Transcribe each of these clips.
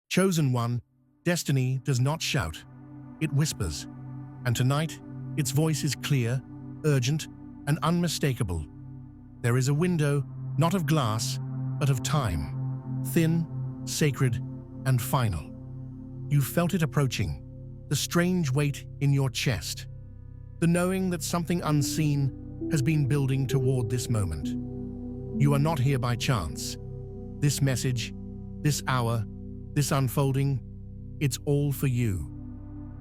Chosen one, destiny does not shout. It whispers. And tonight, its voice is clear, urgent, and unmistakable. There is a window, not of glass, but of time. Thin, sacred, and final. You felt it approaching, the strange weight in your chest. The knowing that something unseen has been building toward this moment. You are not here by chance. This message, this hour, this unfolding, it's all for you.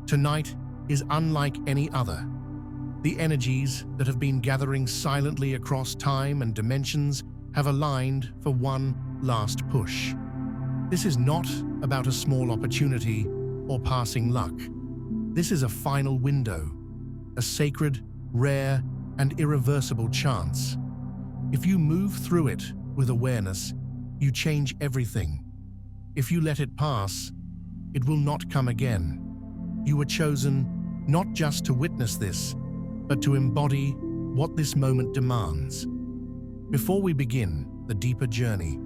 Tonight is unlike any other. The energies that have been gathering silently across time and dimensions have aligned for one last push. This is not about a small opportunity or passing luck. This is a final window, a sacred, rare, and irreversible chance. If you move through it with awareness, you change everything. If you let it pass, it will not come again. You were chosen not just to witness this, but to embody what this moment demands. Before we begin the deeper journey,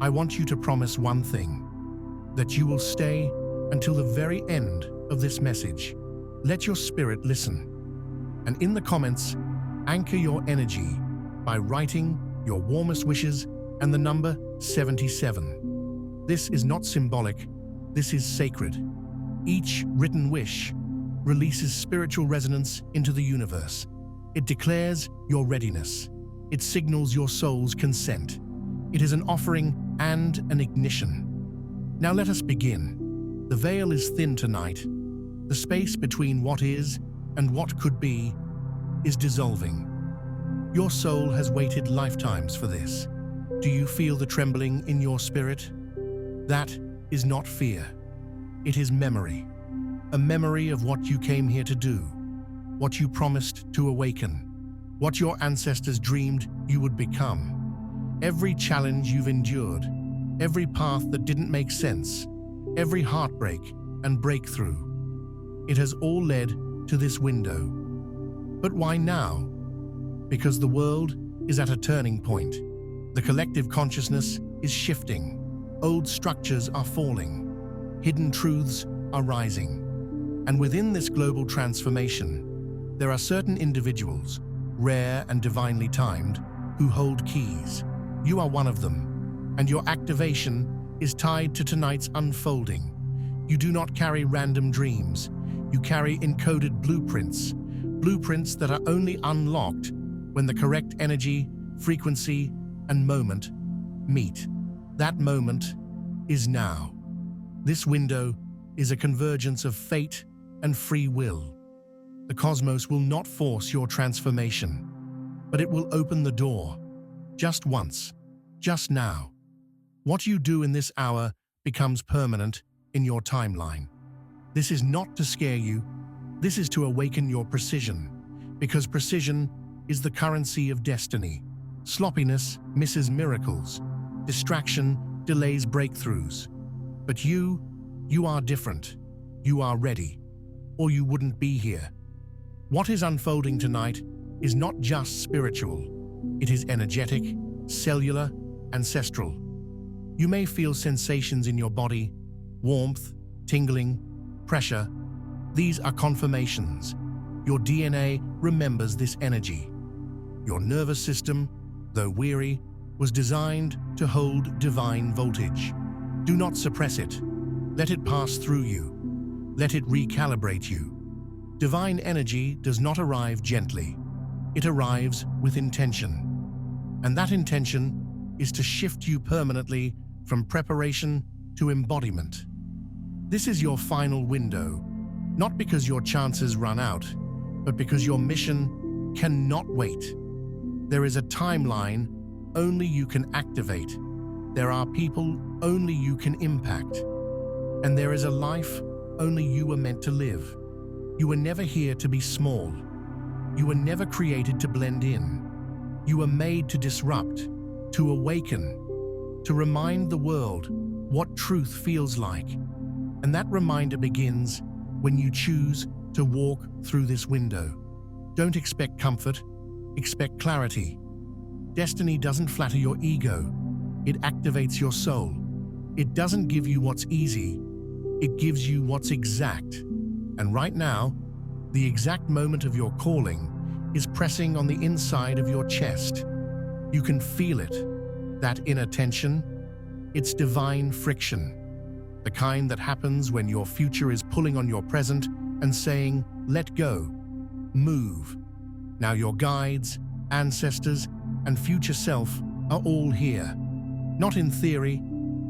I want you to promise one thing, that you will stay until the very end of this message. Let your spirit listen. And in the comments, anchor your energy by writing your warmest wishes and the number 77. This is not symbolic, this is sacred. Each written wish releases spiritual resonance into the universe. It declares your readiness. It signals your soul's consent. It is an offering and an ignition. Now let us begin. The veil is thin tonight. The space between what is and what could be is dissolving. Your soul has waited lifetimes for this. Do you feel the trembling in your spirit? That is not fear. It is memory. A memory of what you came here to do, what you promised to awaken, what your ancestors dreamed you would become. Every challenge you've endured, every path that didn't make sense, every heartbreak and breakthrough. It has all led to this window. But why now? Because the world is at a turning point. The collective consciousness is shifting. Old structures are falling. Hidden truths are rising. And within this global transformation, there are certain individuals, rare and divinely timed, who hold keys. You are one of them, and your activation is tied to tonight's unfolding. You do not carry random dreams. You carry encoded blueprints that are only unlocked when the correct energy, frequency, and moment meet. That moment is now. This window is a convergence of fate and free will. The cosmos will not force your transformation, but it will open the door, just once, just now. What you do in this hour becomes permanent in your timeline. This is not to scare you, this is to awaken your precision, because precision is the currency of destiny. Sloppiness misses miracles. Distraction delays breakthroughs. But you are different. You are ready, or you wouldn't be here. What is unfolding tonight is not just spiritual. It is energetic, cellular, ancestral. You may feel sensations in your body, warmth, tingling, pressure. These are confirmations. Your DNA remembers this energy. Your nervous system, though weary, was designed to hold divine voltage. Do not suppress it. Let it pass through you. Let it recalibrate you. Divine energy does not arrive gently. It arrives with intention. And that intention is to shift you permanently from preparation to embodiment. This is your final window, not because your chances run out, but because your mission cannot wait. There is a timeline only you can activate. There are people only you can impact. And there is a life only you were meant to live. You were never here to be small. You were never created to blend in. You were made to disrupt, to awaken, to remind the world what truth feels like. And that reminder begins when you choose to walk through this window. Don't expect comfort, expect clarity. Destiny doesn't flatter your ego. It activates your soul. It doesn't give you what's easy, it gives you what's exact. And right now, the exact moment of your calling is pressing on the inside of your chest. You can feel it, that inner tension. It's divine friction, the kind that happens when your future is pulling on your present and saying, let go, move. Now your guides, ancestors, and future self are all here. Not in theory,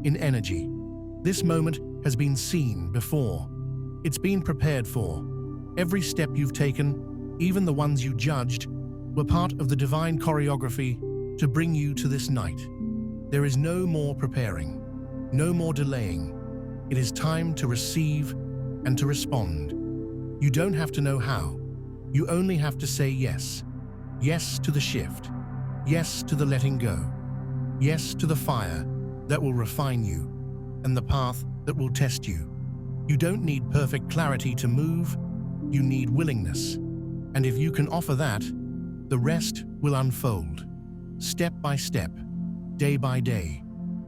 in energy. This moment has been seen before. It's been prepared for. Every step you've taken, even the ones you judged, were part of the divine choreography to bring you to this night. There is no more preparing, no more delaying. It is time to receive and to respond. You don't have to know how. You only have to say yes. Yes to the shift. Yes to the letting go. Yes to the fire that will refine you and the path that will test you. You don't need perfect clarity to move. You need willingness. And if you can offer that, the rest will unfold. Step by step, day by day,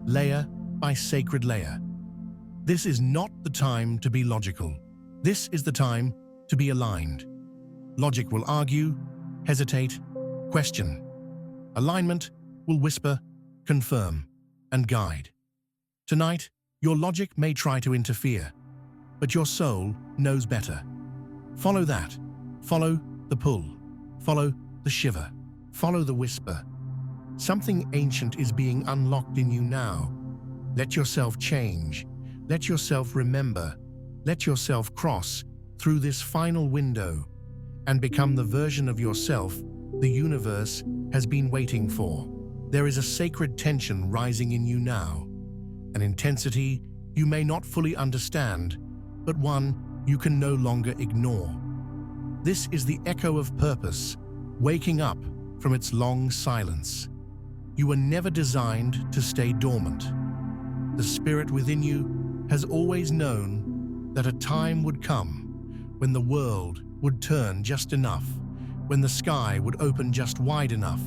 layer by sacred layer. This is not the time to be logical. This is the time to be aligned. Logic will argue, hesitate, question. Alignment will whisper, confirm, and guide. Tonight, your logic may try to interfere, but your soul knows better. Follow that. Follow the pull. Follow the shiver. Follow the whisper. Something ancient is being unlocked in you now. Let yourself change. Let yourself remember. Let yourself cross through this final window and become the version of yourself the universe has been waiting for. There is a sacred tension rising in you now, an intensity you may not fully understand, but one you can no longer ignore. This is the echo of purpose, waking up from its long silence. You were never designed to stay dormant. The spirit within you has always known that a time would come when the world would turn just enough, when the sky would open just wide enough,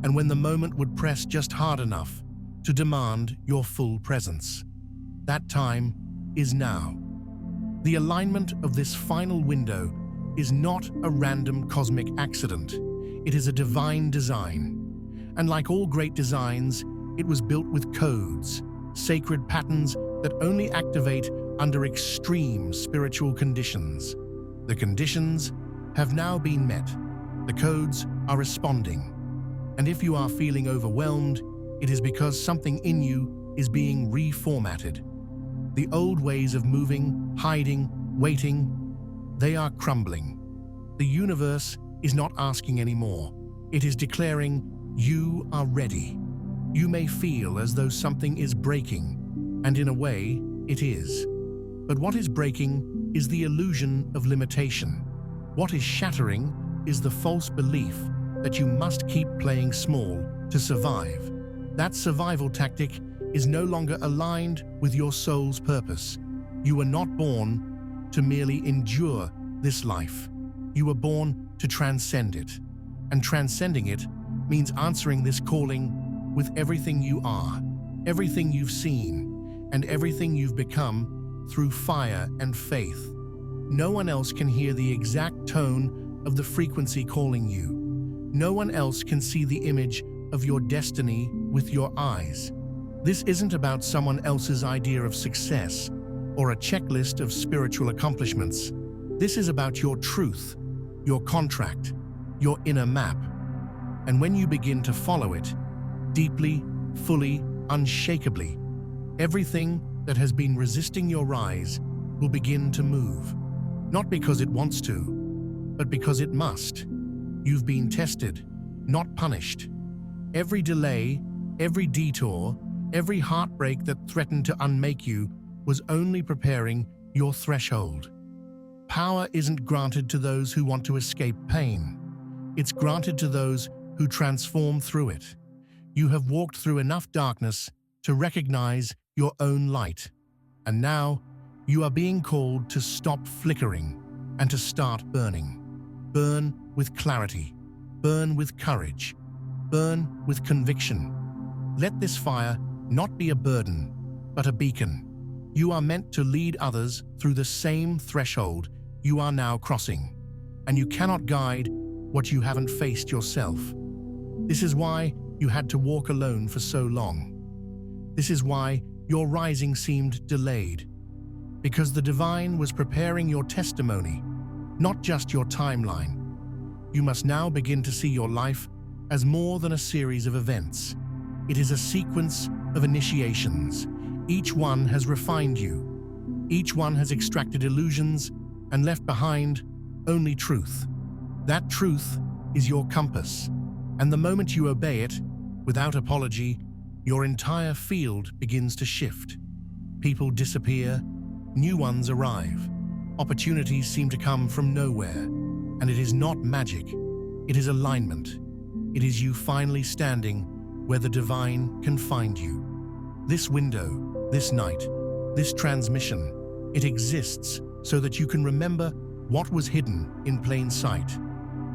and when the moment would press just hard enough to demand your full presence. That time is now. The alignment of this final window is not a random cosmic accident. It is a divine design. And like all great designs, it was built with codes, sacred patterns that only activate under extreme spiritual conditions. The conditions have now been met. The codes are responding. And if you are feeling overwhelmed, it is because something in you is being reformatted. The old ways of moving, hiding, waiting, they are crumbling. The universe is not asking anymore. It is declaring, you are ready. You may feel as though something is breaking, and in a way, it is. But what is breaking is the illusion of limitation. What is shattering is the false belief that you must keep playing small to survive. That survival tactic is no longer aligned with your soul's purpose. You were not born to merely endure this life. You were born to transcend it. And transcending it means answering this calling with everything you are, everything you've seen, and everything you've become through fire and faith. No one else can hear the exact tone of the frequency calling you. No one else can see the image of your destiny with your eyes. This isn't about someone else's idea of success or a checklist of spiritual accomplishments. This is about your truth, your contract, your inner map. And when you begin to follow it, deeply, fully, unshakably, everything that has been resisting your rise will begin to move. Not because it wants to, but because it must. You've been tested, not punished. Every delay, every detour, every heartbreak that threatened to unmake you was only preparing your threshold. Power isn't granted to those who want to escape pain. It's granted to those who transform through it. You have walked through enough darkness to recognize your own light. And now, you are being called to stop flickering and to start burning. Burn with clarity. Burn with courage. Burn with conviction. Let this fire not be a burden, but a beacon. You are meant to lead others through the same threshold you are now crossing, and you cannot guide what you haven't faced yourself. This is why you had to walk alone for so long. This is why your rising seemed delayed, because the divine was preparing your testimony, not just your timeline. You must now begin to see your life as more than a series of events. It is a sequence of initiations. Each one has refined you. Each one has extracted illusions and left behind only truth. That truth is your compass, and the moment you obey it, without apology, your entire field begins to shift. People disappear, new ones arrive. Opportunities seem to come from nowhere, and it is not magic, it is alignment. It is you finally standing where the divine can find you. This window, this night, this transmission, it exists so that you can remember what was hidden in plain sight.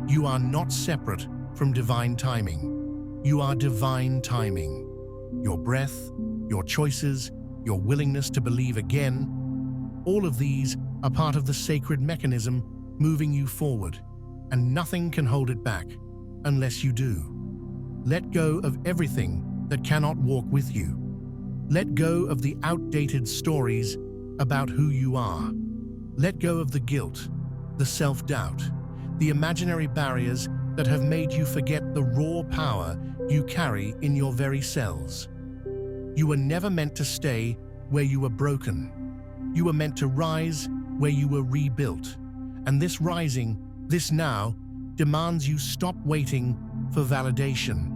You are not separate from divine timing. You are divine timing. Your breath, your choices, your willingness to believe again, all of these are part of the sacred mechanism moving you forward, and nothing can hold it back unless you do. Let go of everything that cannot walk with you. Let go of the outdated stories about who you are. Let go of the guilt, the self-doubt, the imaginary barriers that have made you forget the raw power you carry in your very cells. You were never meant to stay where you were broken. You were meant to rise where you were rebuilt. And this rising, this now, demands you stop waiting for validation.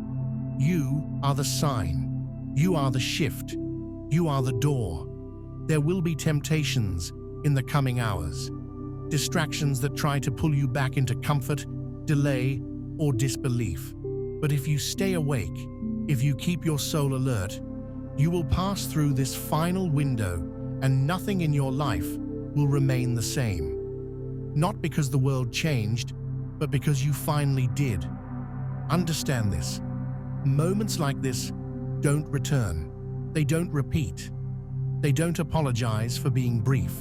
You are the sign. You are the shift. You are the door. There will be temptations in the coming hours. Distractions that try to pull you back into comfort, delay, or disbelief. But if you stay awake, if you keep your soul alert, you will pass through this final window and nothing in your life will remain the same. Not because the world changed, but because you finally did. Understand this. Moments like this don't return. They don't repeat. They don't apologize for being brief.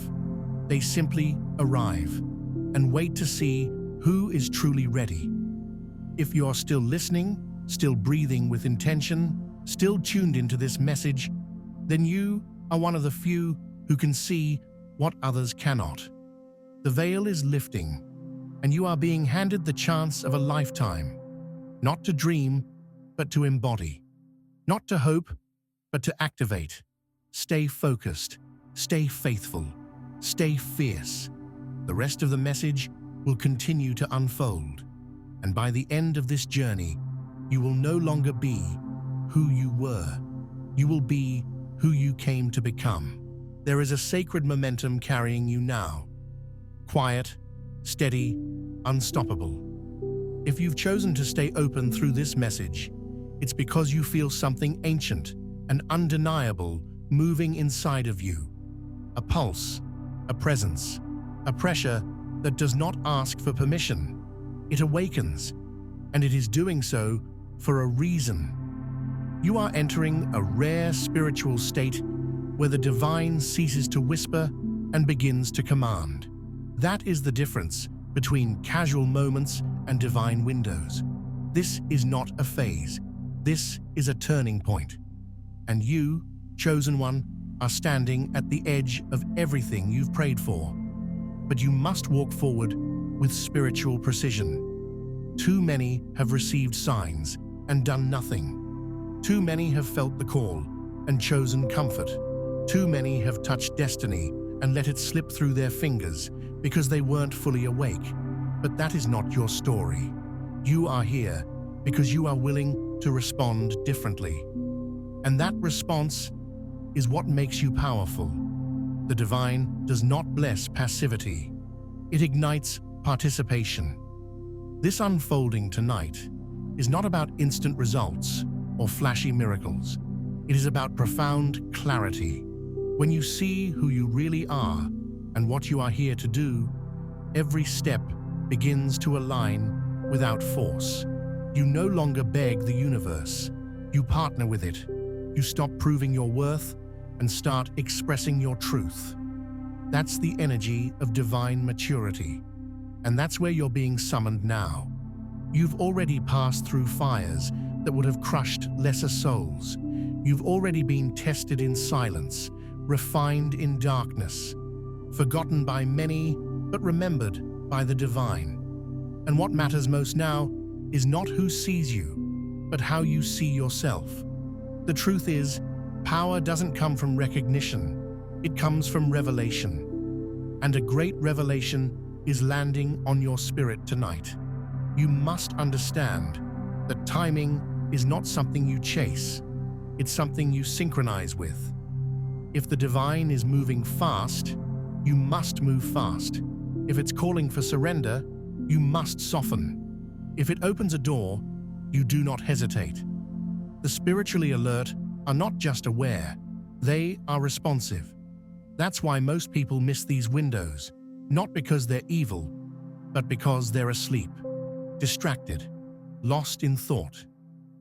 They simply arrive and wait to see who is truly ready. If you're still listening, still breathing with intention, still tuned into this message, then you are one of the few who can see what others cannot. The veil is lifting, and you are being handed the chance of a lifetime, not to dream, but to embody, not to hope, but to activate. Stay focused, stay faithful, stay fierce. The rest of the message will continue to unfold, and by the end of this journey, you will no longer be who you were. You will be who you came to become. There is a sacred momentum carrying you now. Quiet, steady, unstoppable. If you've chosen to stay open through this message, it's because you feel something ancient and undeniable moving inside of you. A pulse, a presence, a pressure that does not ask for permission. It awakens, and it is doing so for a reason. You are entering a rare spiritual state where the divine ceases to whisper and begins to command. That is the difference between casual moments and divine windows. This is not a phase. This is a turning point. And you, chosen one, are standing at the edge of everything you've prayed for. But you must walk forward with spiritual precision. Too many have received signs and done nothing. Too many have felt the call and chosen comfort. Too many have touched destiny and let it slip through their fingers because they weren't fully awake. But that is not your story. You are here because you are willing to respond differently. And that response is what makes you powerful. The divine does not bless passivity. It ignites participation. This unfolding tonight is not about instant results or flashy miracles. It is about profound clarity. When you see who you really are and what you are here to do, every step begins to align without force. You no longer beg the universe. You partner with it. You stop proving your worth and start expressing your truth. That's the energy of divine maturity. And that's where you're being summoned now. You've already passed through fires that would have crushed lesser souls. You've already been tested in silence, refined in darkness, forgotten by many, but remembered by the divine. And what matters most now is not who sees you, but how you see yourself. The truth is, power doesn't come from recognition, it comes from revelation. And a great revelation is landing on your spirit tonight. You must understand that timing is not something you chase, it's something you synchronize with. If the divine is moving fast, you must move fast. If it's calling for surrender, you must soften. If it opens a door, you do not hesitate. The spiritually alert are not just aware, they are responsive. That's why most people miss these windows, not because they're evil, but because they're asleep, distracted, lost in thought,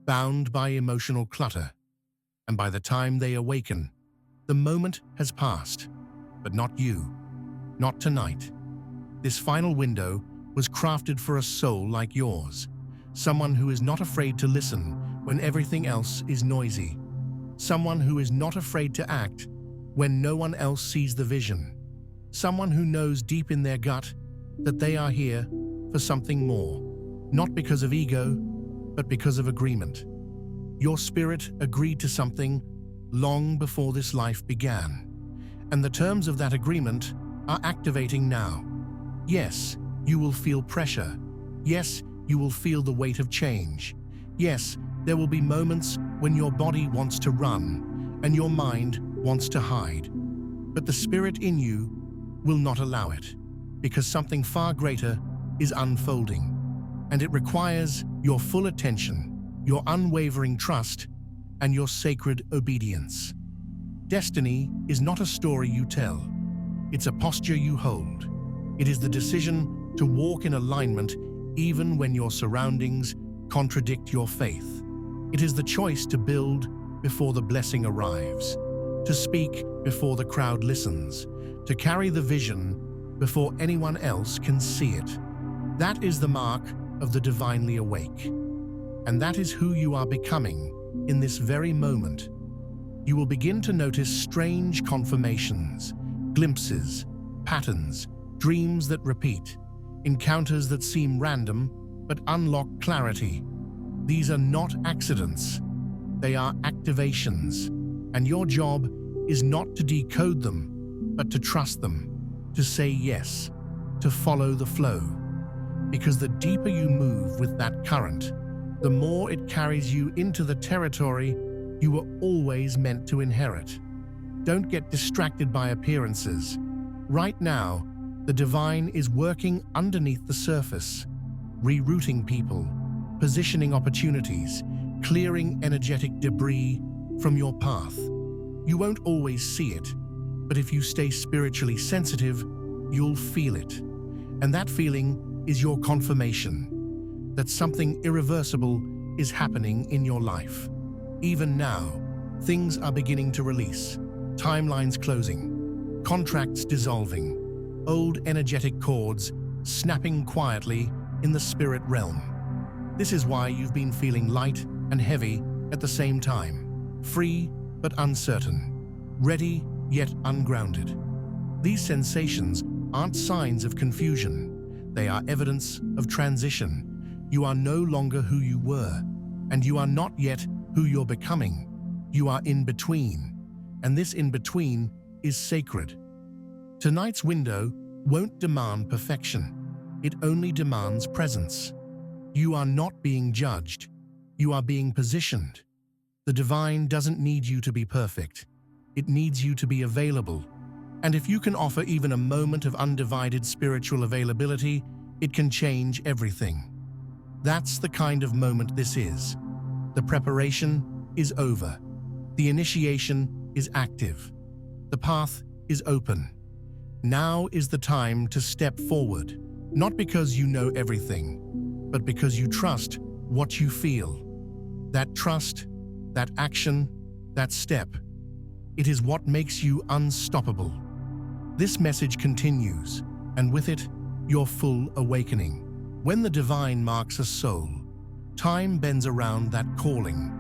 bound by emotional clutter. And by the time they awaken, the moment has passed. But not you, not tonight. This final window was crafted for a soul like yours, someone who is not afraid to listen when everything else is noisy, someone who is not afraid to act when no one else sees the vision, someone who knows deep in their gut that they are here for something more, not because of ego, but because of agreement. Your spirit agreed to something long before this life began, and the terms of that agreement are activating now. Yes, you will feel pressure. Yes, you will feel the weight of change. Yes, there will be moments when your body wants to run and your mind wants to hide. But the spirit in you will not allow it, because something far greater is unfolding, and it requires your full attention, your unwavering trust, and your sacred obedience. Destiny is not a story you tell. It's a posture you hold. It is the decision to walk in alignment even when your surroundings contradict your faith. It is the choice to build before the blessing arrives, to speak before the crowd listens, to carry the vision before anyone else can see it. That is the mark of the divinely awake. And that is who you are becoming in this very moment. You will begin to notice strange confirmations, glimpses, patterns, dreams that repeat, encounters that seem random but unlock clarity. These are not accidents, they are activations, and your job is not to decode them, but to trust them, to say yes, to follow the flow. Because the deeper you move with that current, the more it carries you into the territory you were always meant to inherit. Don't get distracted by appearances. Right now, the divine is working underneath the surface, rerouting people, positioning opportunities, clearing energetic debris from your path. You won't always see it, but if you stay spiritually sensitive, you'll feel it. And that feeling is your confirmation that something irreversible is happening in your life. Even now, things are beginning to release, timelines closing, contracts dissolving, old energetic cords snapping quietly in the spirit realm. This is why you've been feeling light and heavy at the same time, free but uncertain, ready yet ungrounded. These sensations aren't signs of confusion, they are evidence of transition. You are no longer who you were, and you are not yet who you're becoming. You are in between, and this in between is sacred. Tonight's window won't demand perfection, it only demands presence. You are not being judged, you are being positioned. The divine doesn't need you to be perfect, it needs you to be available. And if you can offer even a moment of undivided spiritual availability, it can change everything. That's the kind of moment this is. The preparation is over. The initiation is active. The path is open. Now is the time to step forward, not because you know everything, but because you trust what you feel. That trust, that action, that step, It is what makes you unstoppable. This message continues, and with it, your full awakening. When the divine marks a soul, time bends around that calling.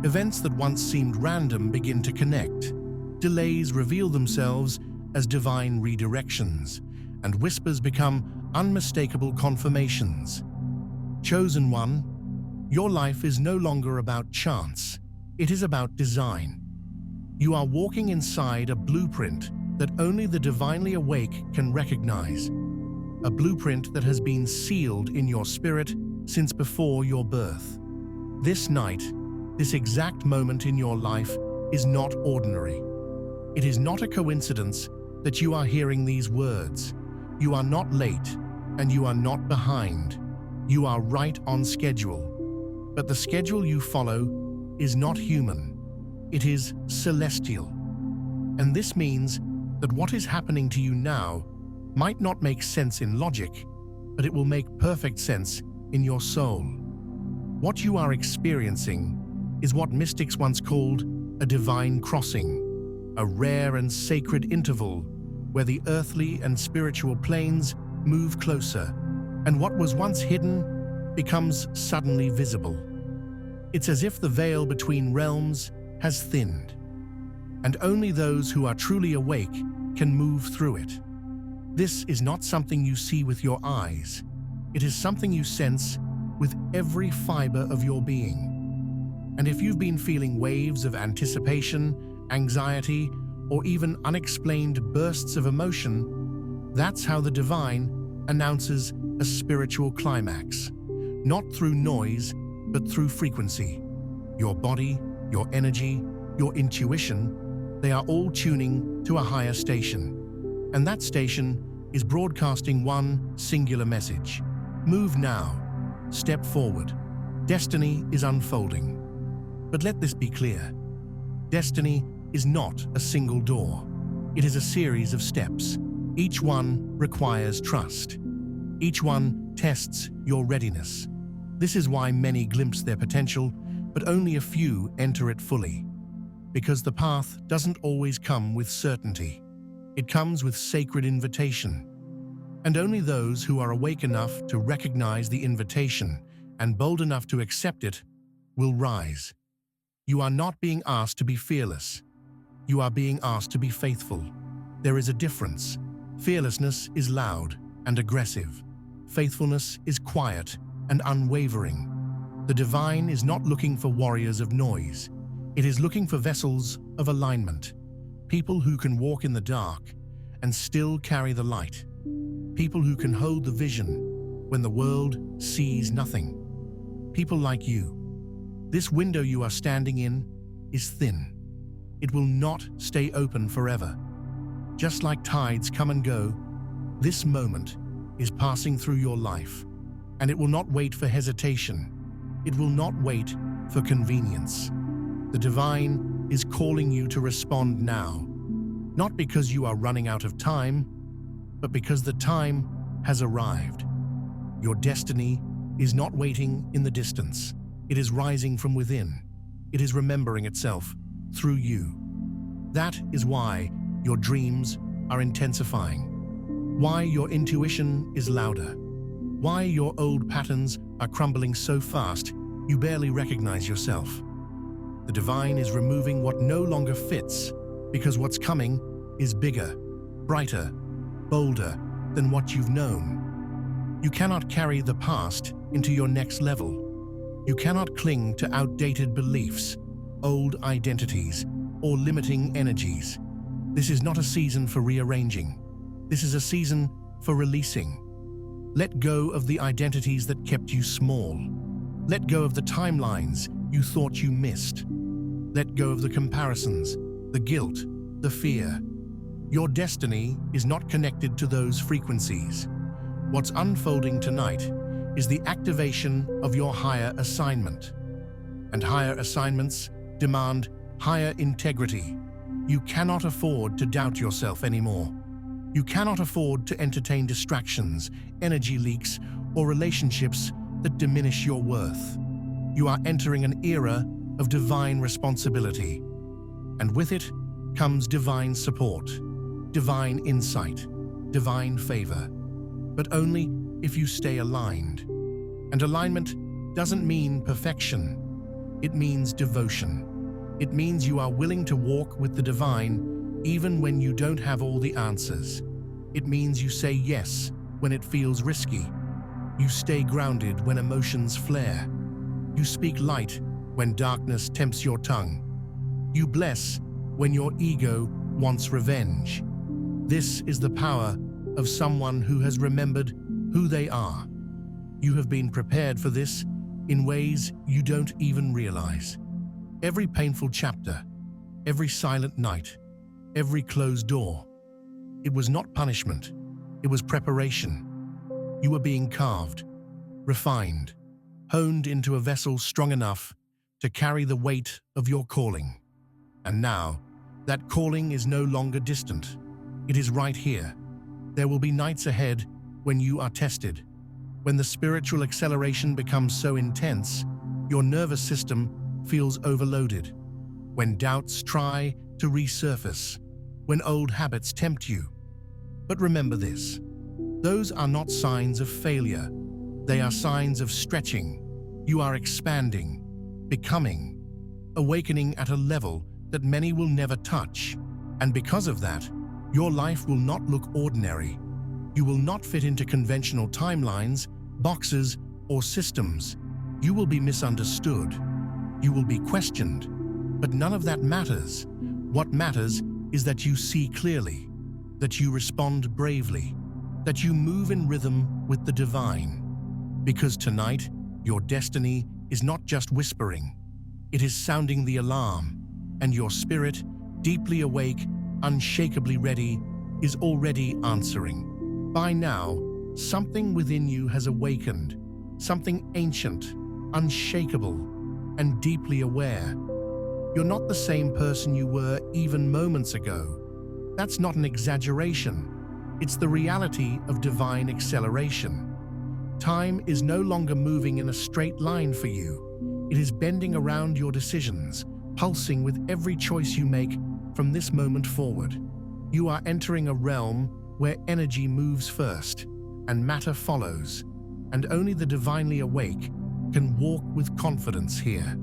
Events that once seemed random begin to connect. Delays reveal themselves as divine redirections, and whispers become unmistakable confirmations. Chosen one, your life is no longer about chance, it is about design. You are walking inside a blueprint that only the divinely awake can recognize. A blueprint that has been sealed in your spirit since before your birth. This night, this exact moment in your life is not ordinary. It is not a coincidence that you are hearing these words. You are not late, and you are not behind. You are right on schedule. But the schedule you follow is not human. It is celestial. And this means that what is happening to you now might not make sense in logic, but it will make perfect sense in your soul. What you are experiencing is what mystics once called a divine crossing, a rare and sacred interval where the earthly and spiritual planes move closer, and what was once hidden becomes suddenly visible. It's as if the veil between realms has thinned, and only those who are truly awake can move through it. This is not something you see with your eyes. It is something you sense with every fiber of your being. And if you've been feeling waves of anticipation, anxiety, or even unexplained bursts of emotion, that's how the divine announces a spiritual climax. Not through noise, but through frequency. Your body, your energy, your intuition, they are all tuning to a higher station. And that station is broadcasting one singular message. Move now. Step forward. Destiny is unfolding. But let this be clear. Destiny is not a single door. It is a series of steps. Each one requires trust. Each one tests your readiness. This is why many glimpse their potential, but only a few enter it fully. Because the path doesn't always come with certainty. It comes with sacred invitation. And only those who are awake enough to recognize the invitation and bold enough to accept it will rise. You are not being asked to be fearless. You are being asked to be faithful. There is a difference. Fearlessness is loud and aggressive. Faithfulness is quiet and unwavering. The divine is not looking for warriors of noise. It is looking for vessels of alignment. People who can walk in the dark and still carry the light. People who can hold the vision when the world sees nothing. People like you. This window you are standing in is thin. It will not stay open forever. Just like tides come and go, this moment is passing through your life, and it will not wait for hesitation. It will not wait for convenience. The divine is calling you to respond now, not because you are running out of time, but because the time has arrived. Your destiny is not waiting in the distance. It is rising from within. It is remembering itself through you. That is why your dreams are intensifying. Why your intuition is louder. Why your old patterns are crumbling so fast you barely recognize yourself. The divine is removing what no longer fits because what's coming is bigger, brighter, bolder than what you've known. You cannot carry the past into your next level. You cannot cling to outdated beliefs, old identities, or limiting energies. This is not a season for rearranging. This is a season for releasing. Let go of the identities that kept you small. Let go of the timelines you thought you missed. Let go of the comparisons, the guilt, the fear. Your destiny is not connected to those frequencies. What's unfolding tonight is the activation of your higher assignment. And higher assignments demand higher integrity. You cannot afford to doubt yourself anymore. You cannot afford to entertain distractions, energy leaks, or relationships that diminish your worth. You are entering an era of divine responsibility. And with it comes divine support, divine insight, divine favor, but only if you stay aligned. And alignment doesn't mean perfection. It means devotion. It means you are willing to walk with the divine even when you don't have all the answers. It means you say yes when it feels risky. You stay grounded when emotions flare. You speak light when darkness tempts your tongue. You bless when your ego wants revenge. This is the power of someone who has remembered who they are. You have been prepared for this in ways you don't even realize. Every painful chapter, every silent night, every closed door. It was not punishment, it was preparation. You were being carved, refined, honed into a vessel strong enough to carry the weight of your calling. And now, that calling is no longer distant. It is right here. There will be nights ahead when you are tested, when the spiritual acceleration becomes so intense, your nervous system feels overloaded, when doubts try to resurface, when old habits tempt you. But remember this, those are not signs of failure. They are signs of stretching. You are expanding, becoming, awakening at a level that many will never touch. And because of that, your life will not look ordinary. You will not fit into conventional timelines, boxes, or systems. You will be misunderstood. You will be questioned. But none of that matters. What matters is that you see clearly, that you respond bravely, that you move in rhythm with the divine. Because tonight, your destiny is not just whispering. It is sounding the alarm, and your spirit, deeply awake, unshakably ready, is already answering. By now, something within you has awakened, something ancient, unshakable, and deeply aware. You're not the same person you were even moments ago. That's not an exaggeration. It's the reality of divine acceleration. Time is no longer moving in a straight line for you. It is bending around your decisions, pulsing with every choice you make from this moment forward. You are entering a realm where energy moves first and matter follows, and only the divinely awake can walk with confidence here.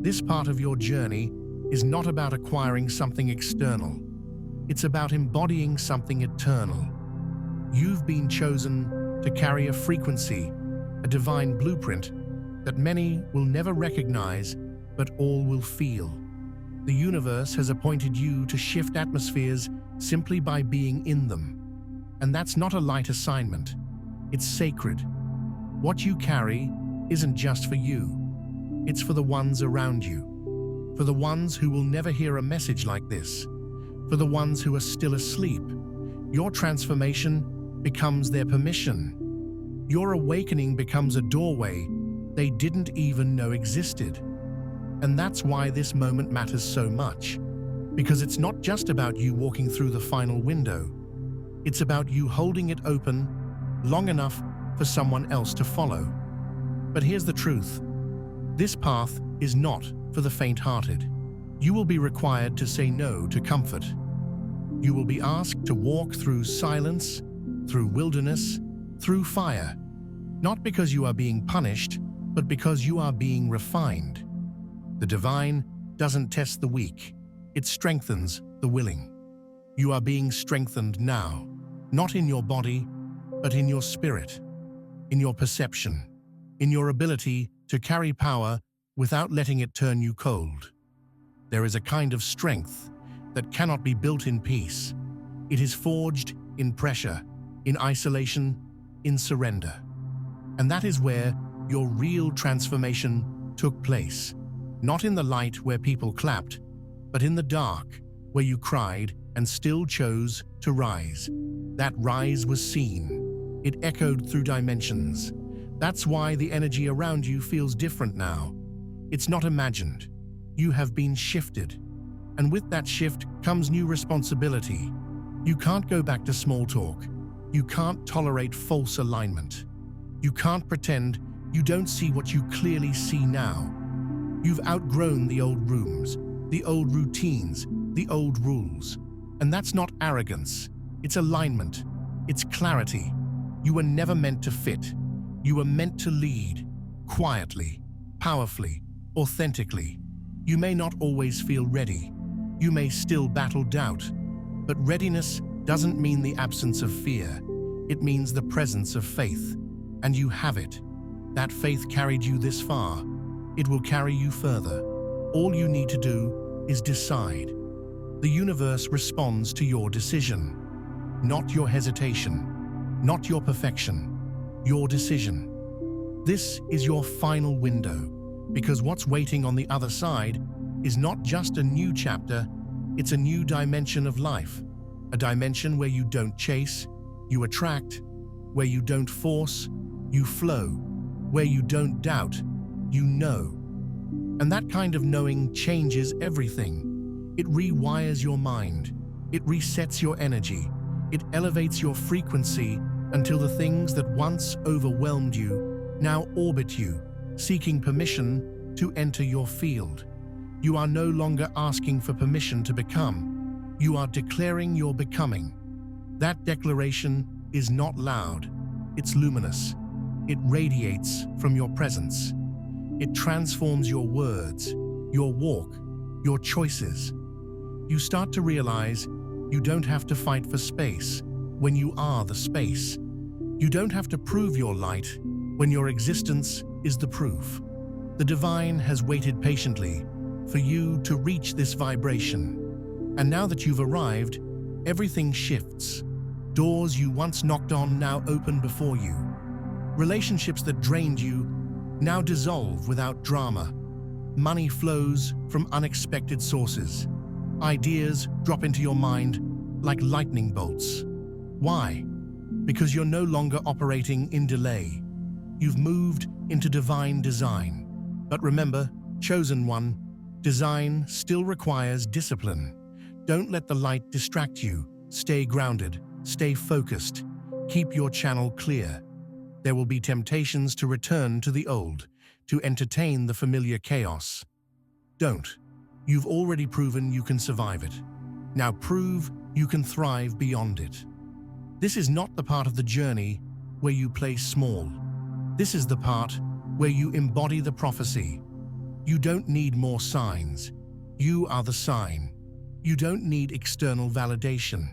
This part of your journey is not about acquiring something external. It's about embodying something eternal. You've been chosen to carry a frequency, a divine blueprint that many will never recognize, but all will feel. The universe has appointed you to shift atmospheres simply by being in them. And that's not a light assignment. It's sacred. What you carry isn't just for you. It's for the ones around you. For the ones who will never hear a message like this. For the ones who are still asleep. Your transformation becomes their permission. Your awakening becomes a doorway they didn't even know existed. And that's why this moment matters so much. Because it's not just about you walking through the final window. It's about you holding it open long enough for someone else to follow. But here's the truth. This path is not for the faint-hearted. You will be required to say no to comfort. You will be asked to walk through silence, through wilderness, through fire. Not because you are being punished, but because you are being refined. The divine doesn't test the weak. It strengthens the willing. You are being strengthened now, not in your body, but in your spirit, in your perception, in your ability to carry power without letting it turn you cold. There is a kind of strength that cannot be built in peace. It is forged in pressure, in isolation, in surrender. And that is where your real transformation took place. Not in the light where people clapped, but in the dark where you cried and still chose to rise. That rise was seen. It echoed through dimensions. That's why the energy around you feels different now. It's not imagined. You have been shifted. And with that shift comes new responsibility. You can't go back to small talk. You can't tolerate false alignment. You can't pretend you don't see what you clearly see now. You've outgrown the old rooms, the old routines, the old rules. And that's not arrogance. It's alignment. It's clarity. You were never meant to fit. You were meant to lead, quietly, powerfully, authentically. You may not always feel ready. You may still battle doubt. But readiness doesn't mean the absence of fear. It means the presence of faith. And you have it. That faith carried you this far. It will carry you further. All you need to do is decide. The universe responds to your decision, not your hesitation, not your perfection, your decision. This is your final window, because what's waiting on the other side is not just a new chapter, it's a new dimension of life, a dimension where you don't chase, you attract, where you don't force, you flow, where you don't doubt, you know. And that kind of knowing changes everything. It rewires your mind. It resets your energy. It elevates your frequency until the things that once overwhelmed you now orbit you, seeking permission to enter your field. You are no longer asking for permission to become. You are declaring your becoming. That declaration is not loud. It's luminous. It radiates from your presence. It transforms your words, your walk, your choices. You start to realize you don't have to fight for space when you are the space. You don't have to prove your light when your existence is the proof. The divine has waited patiently for you to reach this vibration. And now that you've arrived, everything shifts. Doors you once knocked on now open before you. Relationships that drained you now dissolve without drama. Money flows from unexpected sources. Ideas drop into your mind like lightning bolts. Why? Because you're no longer operating in delay. You've moved into divine design. But remember, chosen one, design still requires discipline. Don't let the light distract you. Stay grounded, stay focused, keep your channel clear. There will be temptations to return to the old, to entertain the familiar chaos. Don't. You've already proven you can survive it. Now prove you can thrive beyond it. This is not the part of the journey where you play small. This is the part where you embody the prophecy. You don't need more signs. You are the sign. You don't need external validation.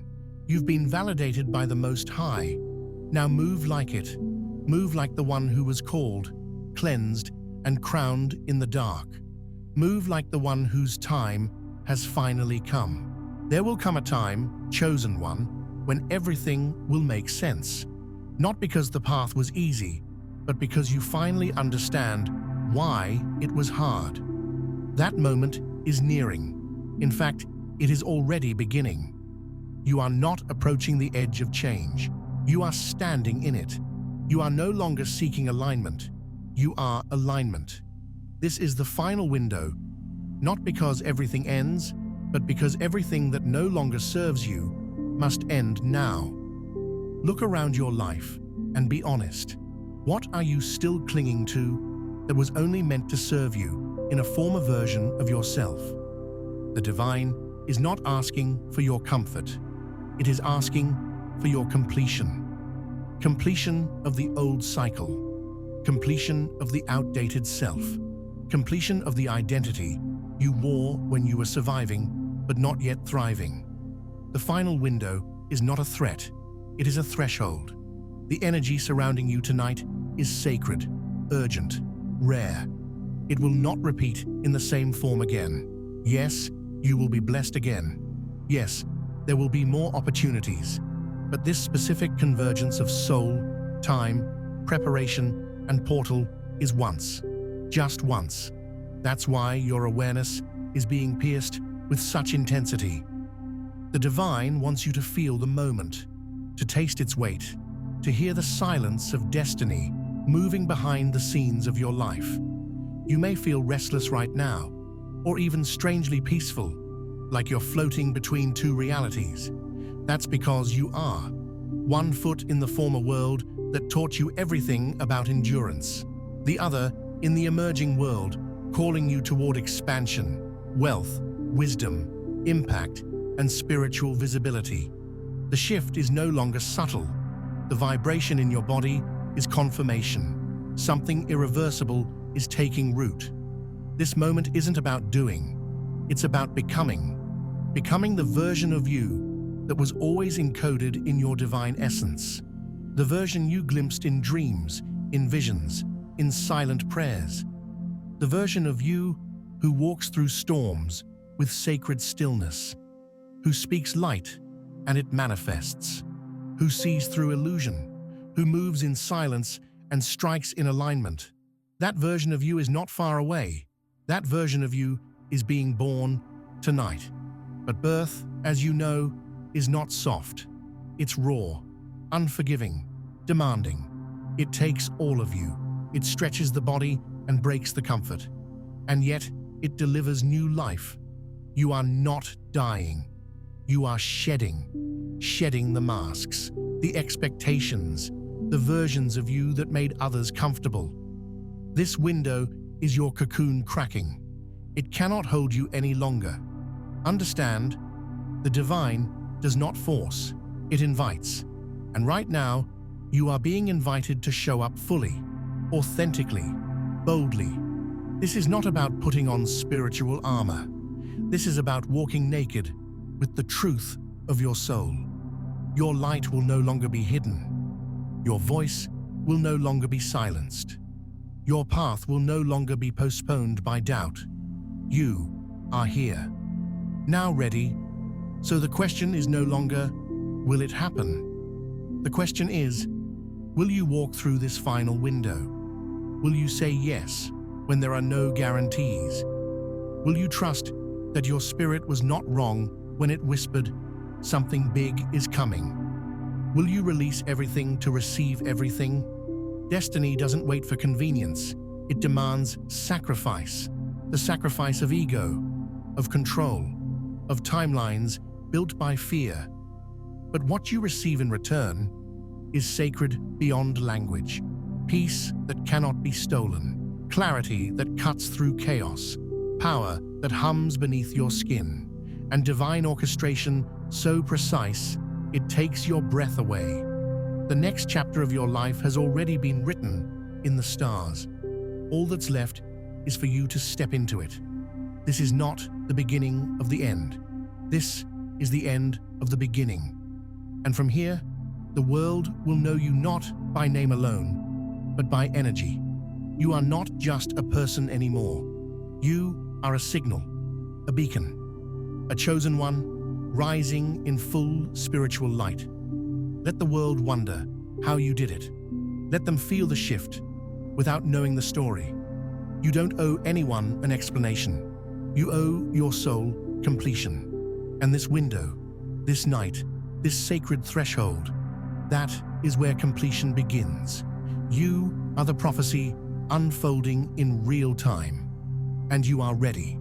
You've been validated by the Most High. Now move like it. Move like the one who was called, cleansed, and crowned in the dark. Move like the one whose time has finally come. There will come a time, chosen one, when everything will make sense. Not because the path was easy, but because you finally understand why it was hard. That moment is nearing. In fact, it is already beginning. You are not approaching the edge of change. You are standing in it. You are no longer seeking alignment. You are alignment. This is the final window, not because everything ends, but because everything that no longer serves you must end now. Look around your life and be honest. What are you still clinging to that was only meant to serve you in a former version of yourself? The divine is not asking for your comfort. It is asking for your completion. Completion of the old cycle. Completion of the outdated self. Completion of the identity you wore when you were surviving, but not yet thriving. The final window is not a threat. It is a threshold. The energy surrounding you tonight is sacred, urgent, rare. It will not repeat in the same form again. Yes, you will be blessed again. Yes, there will be more opportunities. But this specific convergence of soul, time, preparation, and portal is once. Just once. That's why your awareness is being pierced with such intensity. The divine wants you to feel the moment, to taste its weight, to hear the silence of destiny moving behind the scenes of your life. You may feel restless right now, or even strangely peaceful, like you're floating between two realities. That's because you are. One foot in the former world that taught you everything about endurance. The other in the emerging world, calling you toward expansion, wealth, wisdom, impact, and spiritual visibility. The shift is no longer subtle. The vibration in your body is confirmation. Something irreversible is taking root. This moment isn't about doing. It's about becoming. Becoming the version of you that was always encoded in your divine essence. The version you glimpsed in dreams, in visions, in silent prayers. The version of you who walks through storms with sacred stillness, who speaks light and it manifests, who sees through illusion, who moves in silence and strikes in alignment. That version of you is not far away. That version of you is being born tonight. But birth, as you know, is not soft. It's raw, unforgiving, demanding. It takes all of you. It stretches the body and breaks the comfort. And yet, it delivers new life. You are not dying. You are shedding the masks, the expectations, the versions of you that made others comfortable. This window is your cocoon cracking. It cannot hold you any longer. Understand, the divine does not force, it invites. And right now, you are being invited to show up fully, authentically, boldly. This is not about putting on spiritual armor. This is about walking naked with the truth of your soul. Your light will no longer be hidden. Your voice will no longer be silenced. Your path will no longer be postponed by doubt. You are here. Now ready. So the question is no longer, will it happen? The question is, will you walk through this final window? Will you say yes when there are no guarantees? Will you trust that your spirit was not wrong when it whispered, something big is coming? Will you release everything to receive everything? Destiny doesn't wait for convenience. It demands sacrifice. The sacrifice of ego, of control, of timelines built by fear. But what you receive in return is sacred beyond language. Peace that cannot be stolen. Clarity that cuts through chaos. Power that hums beneath your skin. And divine orchestration so precise, it takes your breath away. The next chapter of your life has already been written in the stars. All that's left is for you to step into it. This is not the beginning of the end. This is the end of the beginning. And from here, the world will know you not by name alone, but by energy. You are not just a person anymore. You are a signal, a beacon, a chosen one, rising in full spiritual light. Let the world wonder how you did it. Let them feel the shift without knowing the story. You don't owe anyone an explanation. You owe your soul completion. And this window, this night, this sacred threshold, that is where completion begins. You are the prophecy unfolding in real time. And you are ready.